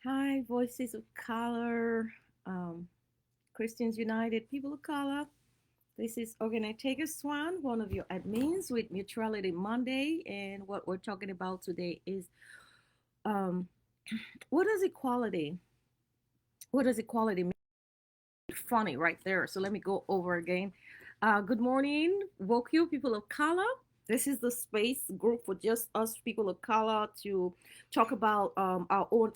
Hi, Voices of Color, um, Christians United, People of Color. This is Ogenetega Swan, one of your admins with Mutuality Monday. And what we're talking about today is um, what does equality, what does equality mean? Funny right there. So let me go over again. Good morning, Wokyu, people of color. This is the space group for just us people of color to talk about our own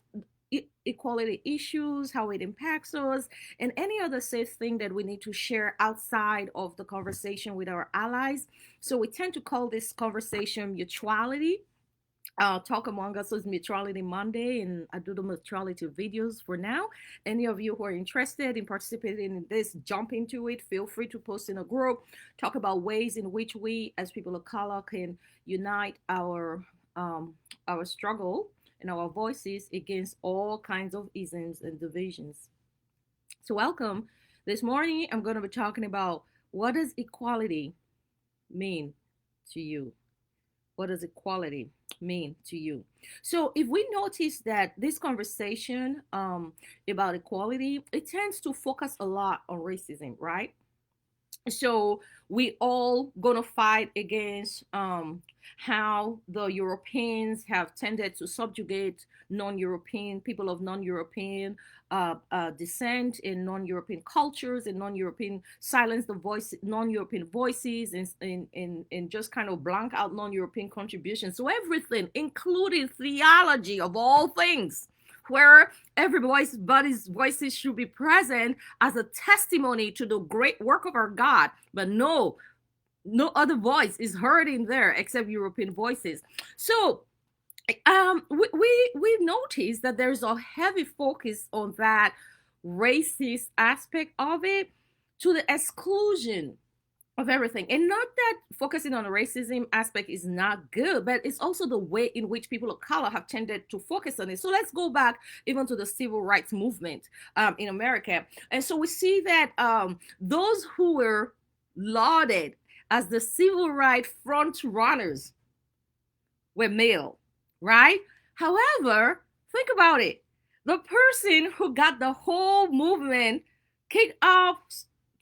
equality issues, how it impacts us, and any other safe thing that we need to share outside of the conversation with our allies. So we tend to call this conversation mutuality. Talk Among Us is Mutuality Monday, and I do the mutuality videos for now. Any of you who are interested in participating in this, jump into it. Feel free to post in a group. Talk about ways in which we, as people of color, can unite our struggle and our voices against all kinds of isms and divisions. So, welcome. This morning, I'm going to be talking about what does equality mean to you. What does equality mean to you? So if we notice that this conversation about equality, it tends to focus a lot on racism, right? So we all gonna fight against how the Europeans have tended to subjugate non-European people of non-European descent in non-European cultures and non-European silence the voice non-European voices and just kind of blank out non-European contributions. So everything, including theology of all things, where everybody's voices should be present as a testimony to the great work of our God. But no other voice is heard in there except European voices. So we've noticed that there's a heavy focus on that racist aspect of it to the exclusion of everything. And not that focusing on the racism aspect is not good, but it's also the way in which people of color have tended to focus on it. So let's go back even to the civil rights movement in America. And so we see that those who were lauded as the civil rights front runners were male, right? However, think about it. The person who got the whole movement kicked off,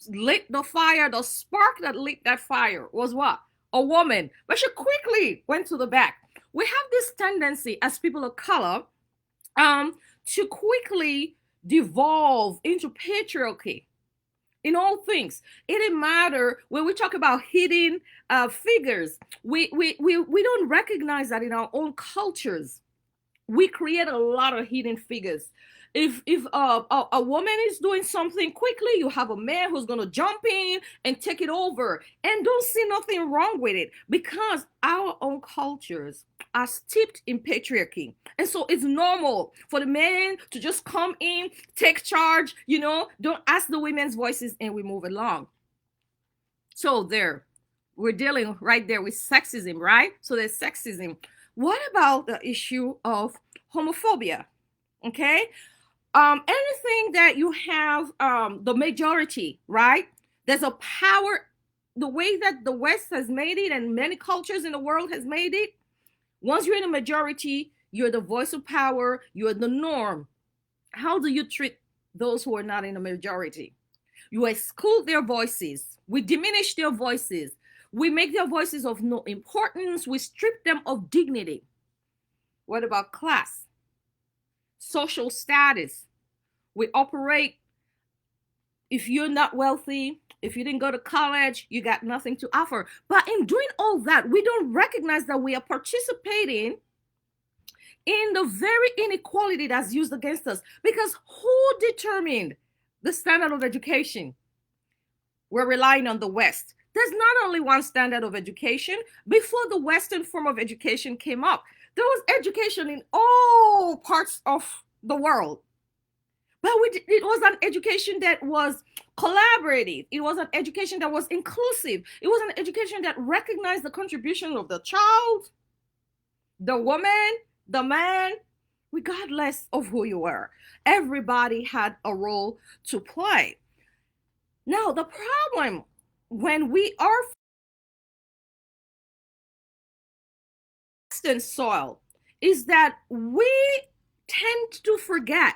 lit the fire, the spark that lit that fire was what? A woman. But she quickly went to the back. We have this tendency as people of color to quickly devolve into patriarchy in all things. It didn't matter when we talk about hidden figures. We don't recognize that in our own cultures. We create a lot of hidden figures. If a woman is doing something quickly, you have a man who's gonna jump in and take it over, and don't see nothing wrong with it because our own cultures are steeped in patriarchy, and so it's normal for the man to just come in, take charge. Don't ask the women's voices, and we move along. So there, we're dealing right there with sexism, right? So there's sexism. What about the issue of homophobia? Okay, anything that you have the majority, right? There's a power. The way that the West has made it, and many cultures in the world has made it. Once you're in a majority, you're the voice of power. You're the norm. How do you treat those who are not in a majority? You exclude their voices. We diminish their voices. We make their voices of no importance. We strip them of dignity. What about class? Social status? We operate, if you're not wealthy, if you didn't go to college, you got nothing to offer. But in doing all that, we don't recognize that we are participating in the very inequality that's used against us. Because who determined the standard of education? We're relying on the West. There's not only one standard of education. Before the Western form of education came up, there was education in all parts of the world. But it was an education that was collaborative. It was an education that was inclusive. It was an education that recognized the contribution of the child, the woman, the man, regardless of who you were. Everybody had a role to play. Now, the problem when we are Western soil is that we tend to forget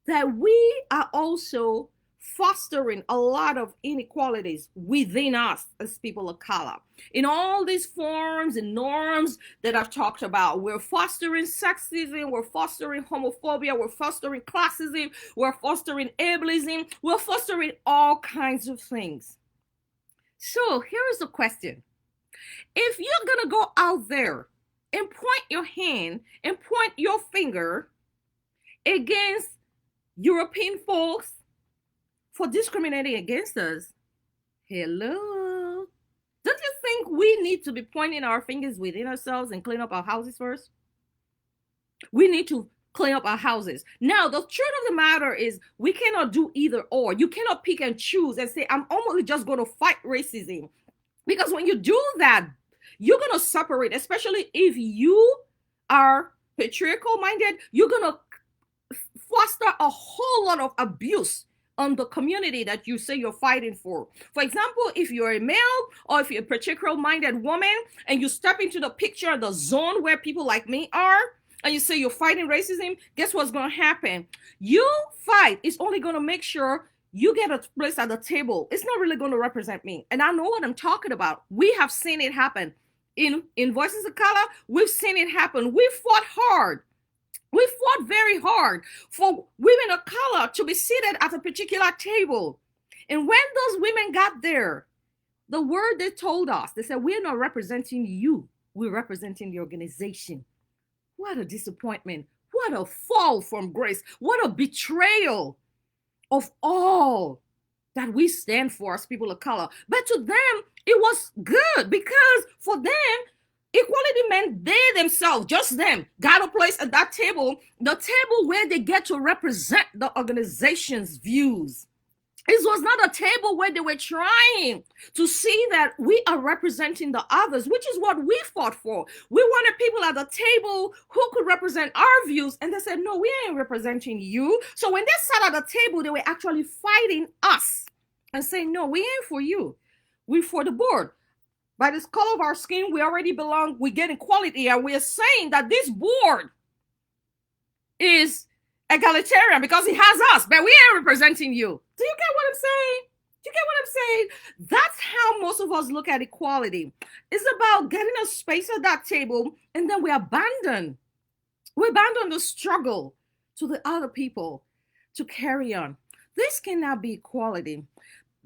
that we are also fostering a lot of inequalities within us as people of color. In all these forms and norms that I've talked about, we're fostering sexism, we're fostering homophobia, we're fostering classism, we're fostering ableism, we're fostering all kinds of things. So here's the question. If you're going to go out there and point your hand and point your finger against European folks for discriminating against us, hello? Don't you think we need to be pointing our fingers within ourselves and clean up our houses first? We need to clean up our houses. Now, the truth of the matter is we cannot do either or. You cannot pick and choose and say, I'm only just going to fight racism. Because when you do that, you're going to separate, especially if you are patriarchal minded, you're going to foster a whole lot of abuse on the community that you say you're fighting for. For example, if you're a male or if you're a patriarchal minded woman and you step into the picture, the zone where people like me are, and you say you're fighting racism, guess what's going to happen? You fight is only going to make sure you get a place at the table. It's not really going to represent me. And I know what I'm talking about. We have seen it happen. In Voices of Color, we've seen it happen. We fought hard. We fought very hard for women of color to be seated at a particular table. And when those women got there, the word they told us, they said, we're not representing you. We're representing the organization. What a disappointment. What a fall from grace. What a betrayal of all that we stand for as people of color. But to them, it was good because for them, equality meant they themselves, just them, got a place at that table, the table where they get to represent the organization's views. It was not a table where they were trying to see that we are representing the others, which is what we fought for. We wanted people at the table who could represent our views, and they said, no, we ain't representing you. So when they sat at the table, they were actually fighting us and saying, no, we ain't for you. We're for the board. By this color of our skin, we already belong, we get equality, and we're saying that this board is egalitarian because it has us, but we ain't representing you. Do you get what I'm saying? Do you get what I'm saying? That's how most of us look at equality. It's about getting a space at that table, and then we abandon the struggle to the other people to carry on. This cannot be equality.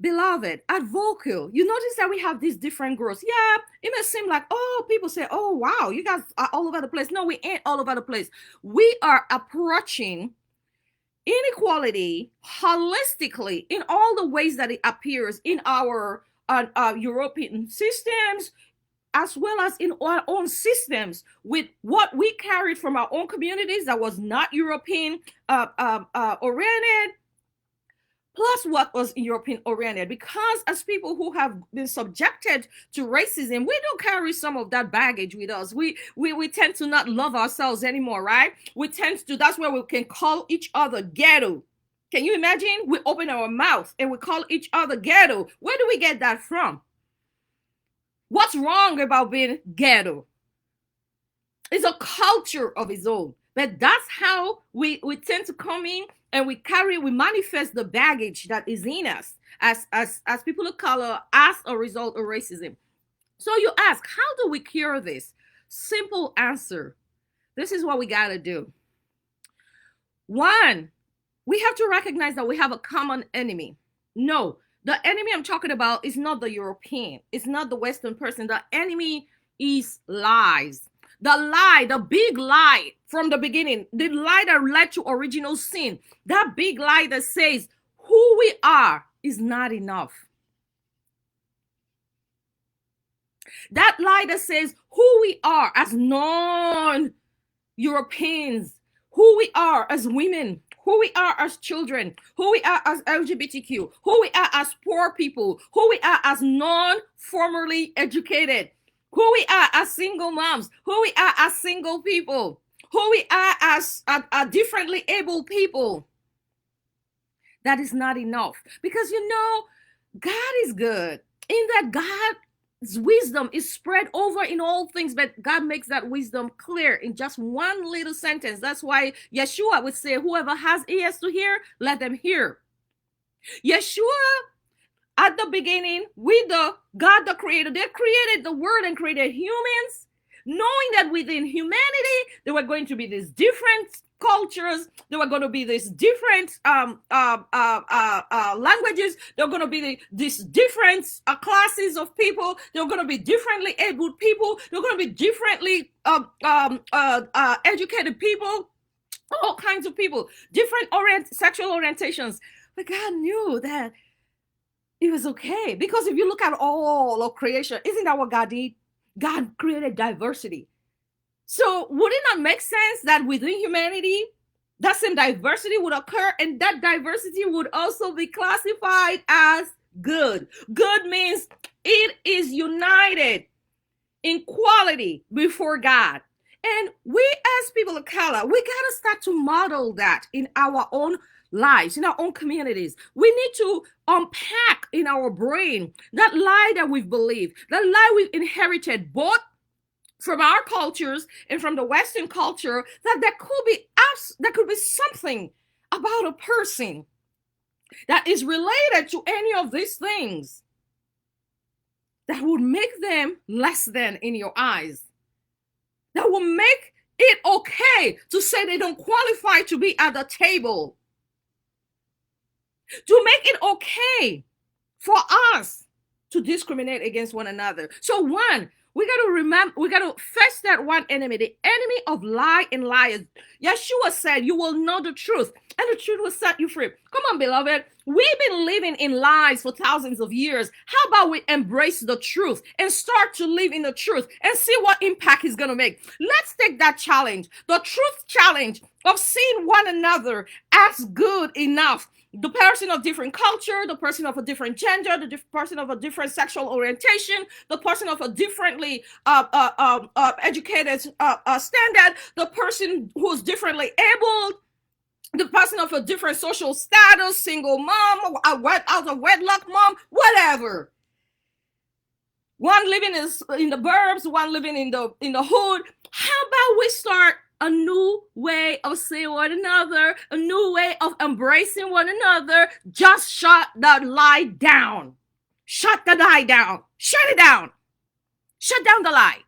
Beloved, Advocacy, you notice that we have these different groups. Yeah, it may seem like, oh, people say, oh, wow, you guys are all over the place. No, we ain't all over the place. We are approaching inequality holistically in all the ways that it appears in our European systems, as well as in our own systems, with what we carried from our own communities that was not European oriented, plus what was European oriented. Because as people who have been subjected to racism, we don't carry some of that baggage with us. We tend to not love ourselves anymore, right? That's where we can call each other ghetto. Can you imagine? We open our mouth and we call each other ghetto. Where do we get that from? What's wrong about being ghetto? It's a culture of its own. But that's how we tend to come in and we manifest the baggage that is in us as people of color as a result of racism. So you ask, how do we cure this? Simple answer. This is what we got to do. One, we have to recognize that we have a common enemy. No, the enemy I'm talking about is not the European. It's not the Western person. The enemy is lies. The lie, the big lie from the beginning, the lie that led to original sin, that big lie that says who we are is not enough. That lie that says who we are as non-Europeans, who we are as women, who we are as children, who we are as LGBTQ, who we are as poor people, who we are as non-formerly educated, who we are as single moms, who we are as single people, who we are as differently able people. That is not enough. Because God is good in that God wisdom is spread over in all things, but God makes that wisdom clear in just one little sentence. That's why Yeshua would say, whoever has ears to hear, let them hear. Yeshua, at the beginning, with the God the creator, they created the world and created humans, knowing that within humanity there were going to be these different cultures, there were going to be these different languages, there were going to be these different classes of people, there were going to be differently able people, there were going to be differently educated people, all kinds of people, different sexual orientations. But God knew that it was okay, because if you look at all of creation, isn't that what God did? God created diversity. So would it not make sense that within humanity, that same diversity would occur, and that diversity would also be classified as good? Good means it is united in quality before God. And we as people of color, we got to start to model that in our own lives, in our own communities. We need to unpack in our brain that lie that we've believed, that lie we've inherited both from our cultures and from the Western culture, that there could be something about a person that is related to any of these things that would make them less than in your eyes, that will make it okay to say they don't qualify to be at the table, to make it okay for us to discriminate against one another. So one, we got to remember, we got to face that one enemy, the enemy of lie and liars. Yeshua said, you will know the truth, and the truth will set you free. Come on, beloved. We've been living in lies for thousands of years. How about we embrace the truth and start to live in the truth and see what impact it's going to make? Let's take that challenge, the truth challenge of seeing one another as good enough. The person of different culture, the person of a different gender, the person of a different sexual orientation, the person of a differently educated standard, the person who's differently abled, the person of a different social status, single mom, out of wedlock mom, whatever. One living in the burbs, one living in the hood. How about we start a new way of seeing one another, a new way of embracing one another? Just shut that lie down. Shut the lie down. Shut it down. Shut down the lie.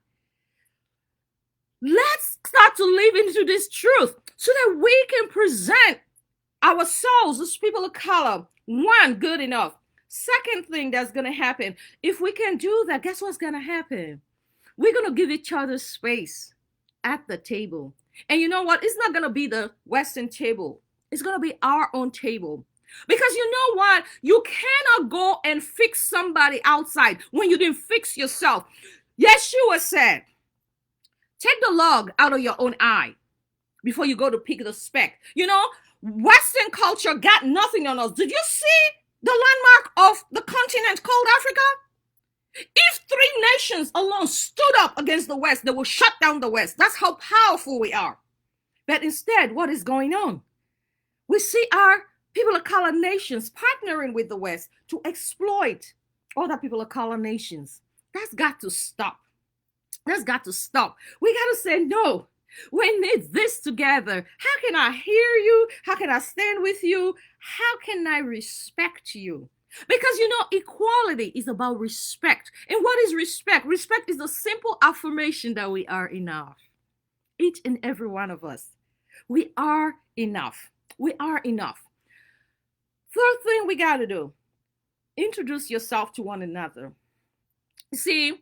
Let's start to live into this truth so that we can present ourselves as people of color, one, good enough. Second thing that's going to happen, if we can do that, guess what's going to happen? We're going to give each other space at the table. And you know what? It's not going to be the Western table. It's going to be our own table. Because you know what? You cannot go and fix somebody outside when you didn't fix yourself. Yeshua said, take the log out of your own eye before you go to pick the speck. You know, Western culture got nothing on us. Did you see the landmark of the continent called Africa? If 3 nations alone stood up against the West, they will shut down the West. That's how powerful we are. But instead, what is going on? We see our people of color nations partnering with the West to exploit other people of color nations. That's got to stop. That's got to stop. We got to say, no, we need this together. How can I hear you? How can I stand with you? How can I respect you? Because you know, equality is about respect. And what is respect? Respect is the simple affirmation that we are enough. Each and every one of us. We are enough. We are enough. Third thing we got to do, introduce yourself to one another. See,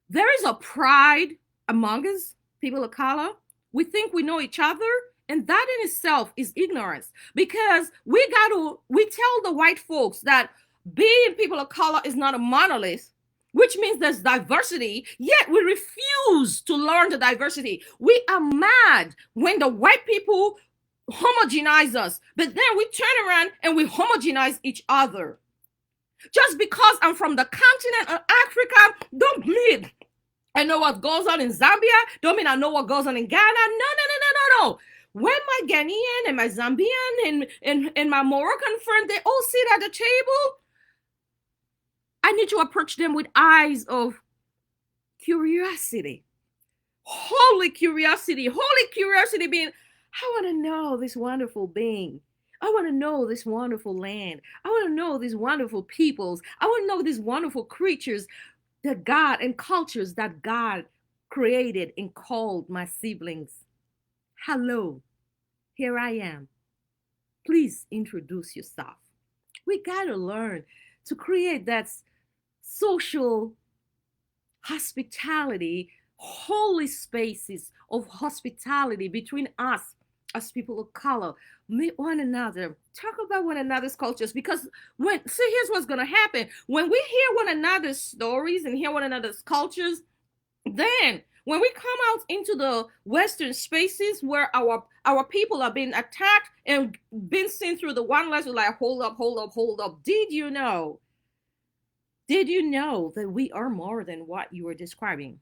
there is a pride among us, people of color. We think we know each other, and that in itself is ignorance, because we tell the white folks that being people of color is not a monolith, which means there's diversity, yet we refuse to learn the diversity. We are mad when the white people homogenize us, but then we turn around and we homogenize each other. Just because I'm from the continent of Africa, don't mean I know what goes on in Zambia, don't mean I know what goes on in Ghana. No. When my Ghanaian and my Zambian and my Moroccan friend, they all sit at the table, I need to approach them with eyes of curiosity, holy curiosity being, I want to know this wonderful being. I want to know this wonderful land. I want to know these wonderful peoples. I want to know these wonderful creatures that God and cultures that God created and called my siblings. Hello, here I am. Please introduce yourself. We got to learn to create that social hospitality, holy spaces of hospitality between us as people of color. Meet one another, talk about one another's cultures, because here's what's going to happen when we hear one another's stories and hear one another's cultures. Then when we come out into the Western spaces where our people are being attacked and being seen through the one lens, we're like, hold up. Did you know that we are more than what you were describing?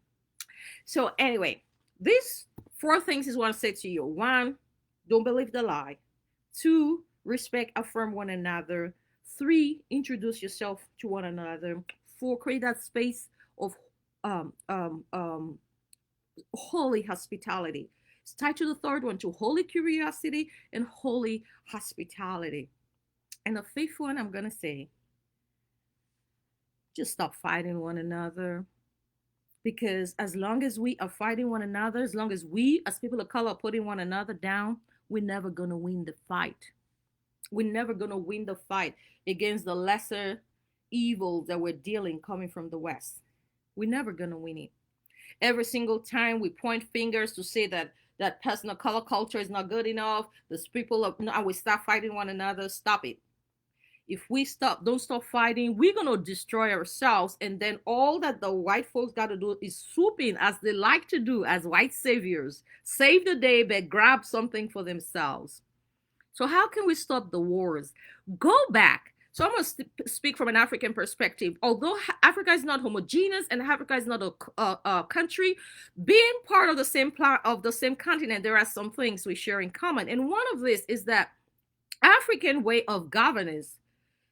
So anyway, these 4 things is what I say to you. 1, don't believe the lie. 2, respect, affirm one another. 3, introduce yourself to one another. 4, create that space of holy hospitality. It's tied to the third one, to holy curiosity and holy hospitality. And the 5th one, I'm gonna say, just stop fighting one another. Because as long as we are fighting one another, as long as we as people of color are putting one another down, we're never gonna win the fight. We're never gonna win the fight against the lesser evils that we're dealing coming from the West. We're never gonna win it. Every single time we point fingers to say that person of color culture is not good enough, those people of, and we start fighting one another, stop it. If we don't stop fighting, we're gonna destroy ourselves, and then all that the white folks got to do is swoop in, as they like to do as white saviors, save the day, but grab something for themselves. So how can we stop the wars? Go back. So I'm going to speak from an African perspective. Although Africa is not homogeneous and Africa is not a country, being part of the same continent, there are some things we share in common. And one of this is that African way of governance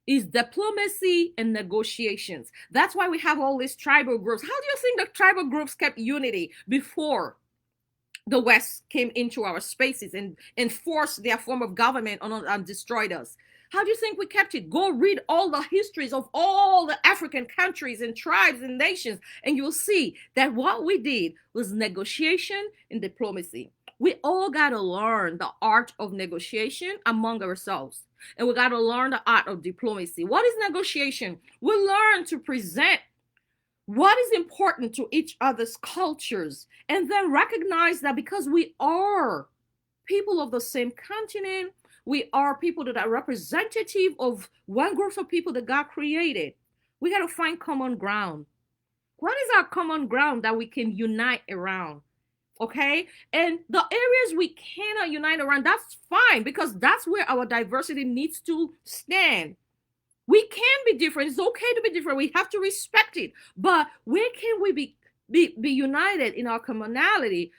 is diplomacy and negotiations. That's why we have all these tribal groups. How do you think the tribal groups kept unity before the West came into our spaces and enforced their form of government on and destroyed us? How do you think we kept it? Go read all the histories of all the African countries and tribes and nations, and you'll see that what we did was negotiation and diplomacy. We all got to learn the art of negotiation among ourselves. And we got to learn the art of diplomacy. What is negotiation? We learn to present what is important to each other's cultures, and then recognize that because we are people of the same continent, we are people that are representative of one group of people that God created. We got to find common ground. What is our common ground that we can unite around? Okay, and the areas we cannot unite around, that's fine, because that's where our diversity needs to stand. We can be different. It's okay to be different. We have to respect it. But where can we be united in our commonality?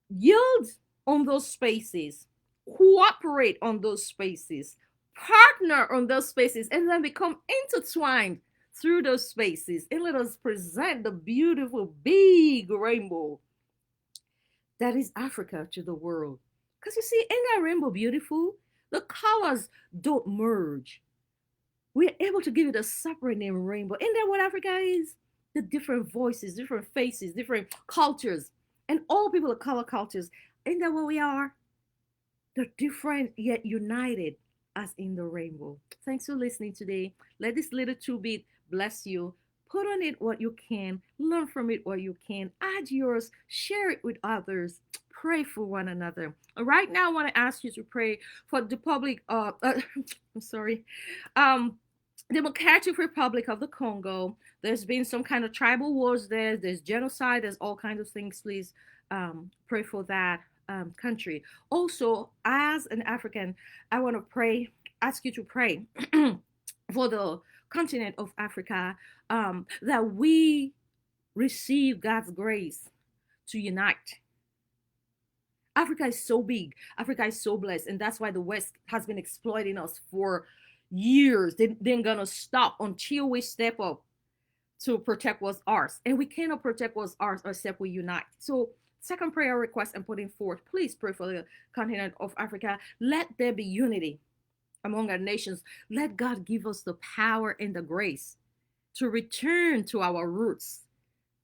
Yield on those spaces, cooperate on those spaces, partner on those spaces, and then become intertwined through those spaces, and let us present the beautiful big rainbow that is Africa to the world. Because you see, ain't that rainbow beautiful? The colors don't merge. We're able to give it a separate name, rainbow. Isn't that what Africa is? The different voices, different faces, different cultures, and all people of color cultures. Isn't that what we are? They're different yet united as in the rainbow. Thanks for listening today. Let this little 2-bit bless you. Put on it what you can. Learn from it what you can. Add yours. Share it with others. Pray for one another. Right now, I want to ask you to pray for the public. Democratic Republic of the Congo. There's been some kind of tribal wars there. There's genocide. There's all kinds of things. Please pray for that country. Also, as an African, I want to ask you to pray for the continent of Africa, that we receive God's grace to unite. Africa is so big. Africa is so blessed. And that's why the West has been exploiting us for years. They're going to stop until we step up. to protect what's ours. And we cannot protect what's ours except we unite. So, second prayer request I'm putting forth, please pray for the continent of Africa. Let there be unity among our nations. Let God give us the power and the grace to return to our roots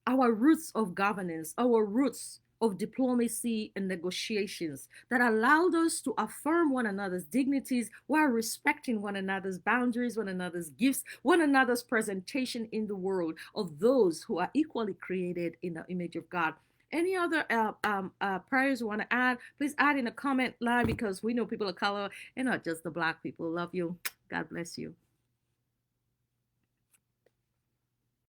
of governance, our roots of diplomacy and negotiations that allowed us to affirm one another's dignities while respecting one another's boundaries, one another's gifts, one another's presentation in the world of those who are equally created in the image of God. Any other prayers you want to add, please add in the comment line because we know people of color and not just the Black people. Love you. God bless you.